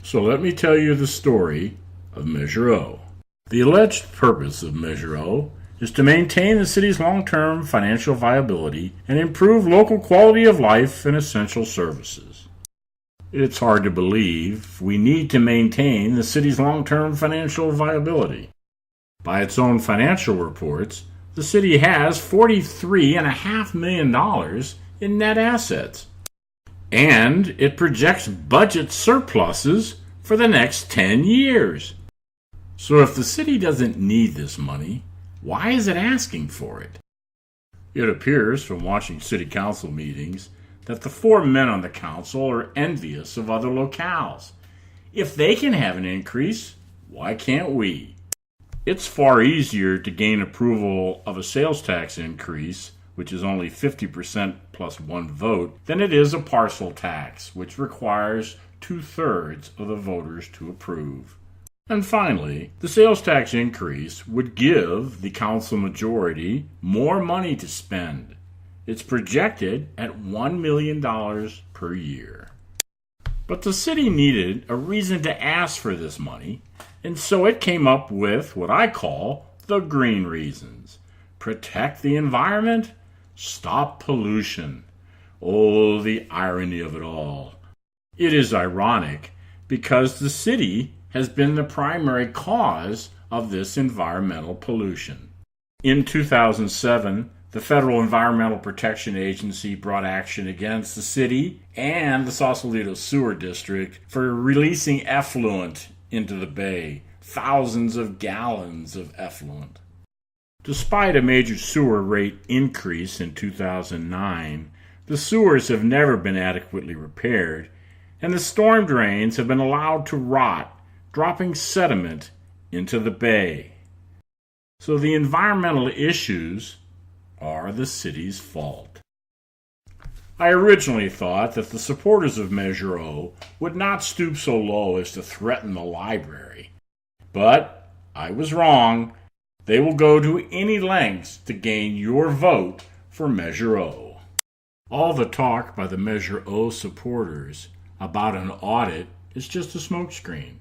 So let me tell you the story of Measure O. The alleged purpose of Measure O is to maintain the city's long-term financial viability and improve local quality of life and essential services. It's hard to believe we need to maintain the city's long-term financial viability. By its own financial reports, the city has $43.5 million in net assets, and it projects budget surpluses for the next 10 years. So if the city doesn't need this money, why is it asking for it? It appears from watching city council meetings that the four men on the council are envious of other locales. If they can have an increase, why can't we? It's far easier to gain approval of a sales tax increase, which is only 50% plus one vote, than it is a parcel tax, which requires 2/3 of the voters to approve. And finally, the sales tax increase would give the council majority more money to spend. It's projected at $1 million per year. But the city needed a reason to ask for this money, and so it came up with what I call the green reasons. Protect the environment, stop pollution. Oh, the irony of it all. It is ironic because the city has been the primary cause of this environmental pollution. In 2007, the Federal Environmental Protection Agency brought action against the city and the Sausalito Sewer District for releasing effluent into the bay, thousands of gallons of effluent. Despite a major sewer rate increase in 2009, the sewers have never been adequately repaired, and the storm drains have been allowed to rot, dropping sediment into the bay. So the environmental issues are the city's fault. I originally thought that the supporters of Measure O would not stoop so low as to threaten the library. But I was wrong. They will go to any lengths to gain your vote for Measure O. All the talk by the Measure O supporters about an audit is just a smokescreen.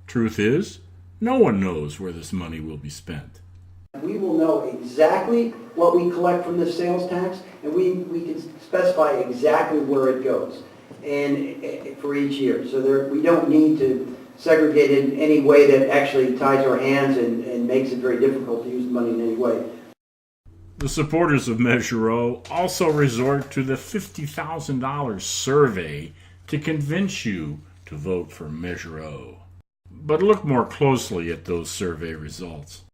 Truth is, no one knows where this money will be spent. We will know exactly what we collect from this sales tax, and we can specify exactly where it goes and for each year. So we don't need to segregate it in any way that actually ties our hands and makes it very difficult to use the money in any way. The supporters of Measure O also resort to the $50,000 survey to convince you to vote for Measure O. But look more closely at those survey results.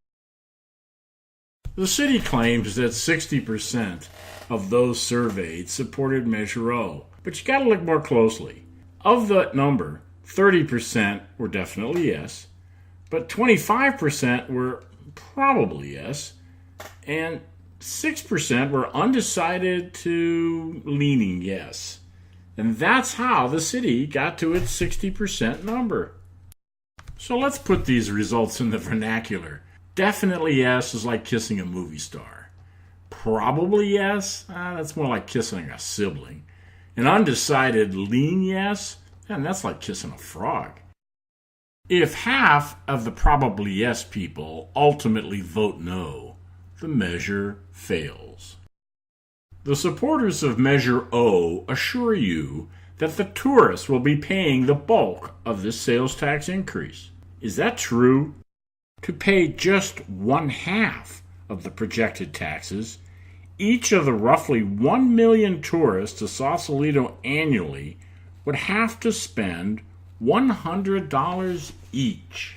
The city claims that 60% of those surveyed supported Measure O, but you got to look more closely. Of that number, 30% were definitely yes, but 25% were probably yes, and 6% were undecided to leaning yes. And that's how the city got to its 60% number. So let's put these results in the vernacular. Definitely yes is like kissing a movie star. Probably yes, that's more like kissing a sibling. An undecided lean yes, and that's like kissing a frog. If half of the probably yes people ultimately vote no, the measure fails. The supporters of Measure O assure you that the tourists will be paying the bulk of this sales tax increase. Is that true? To pay just 1/2 of the projected taxes, each of the roughly 1 million tourists to Sausalito annually would have to spend $100 each.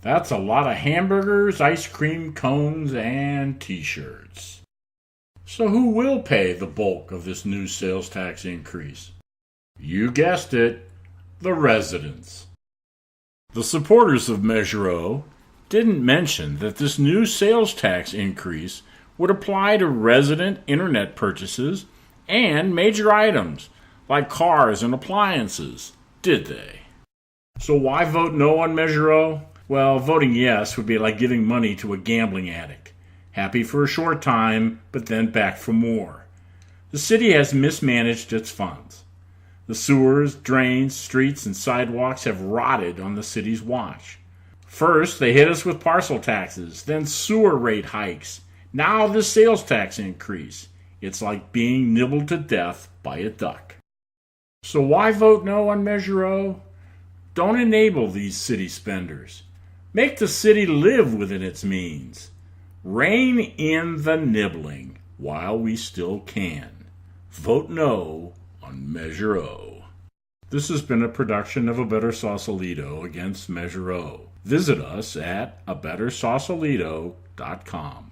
That's a lot of hamburgers, ice cream cones, and t-shirts. So who will pay the bulk of this new sales tax increase? You guessed it, the residents. The supporters of Measure O didn't mention that this new sales tax increase would apply to resident internet purchases and major items like cars and appliances, did they? So why vote no on Measure O? Well, voting yes would be like giving money to a gambling addict. Happy for a short time, but then back for more. The city has mismanaged its funds. The sewers, drains, streets, and sidewalks have rotted on the city's watch. First, they hit us with parcel taxes, then sewer rate hikes. Now the sales tax increase. It's like being nibbled to death by a duck. So why vote no on Measure O? Don't enable these city spenders. Make the city live within its means. Rein in the nibbling while we still can. Vote no on Measure O. This has been a production of A Better Sausalito against Measure O. Visit us at abettersausalito.com.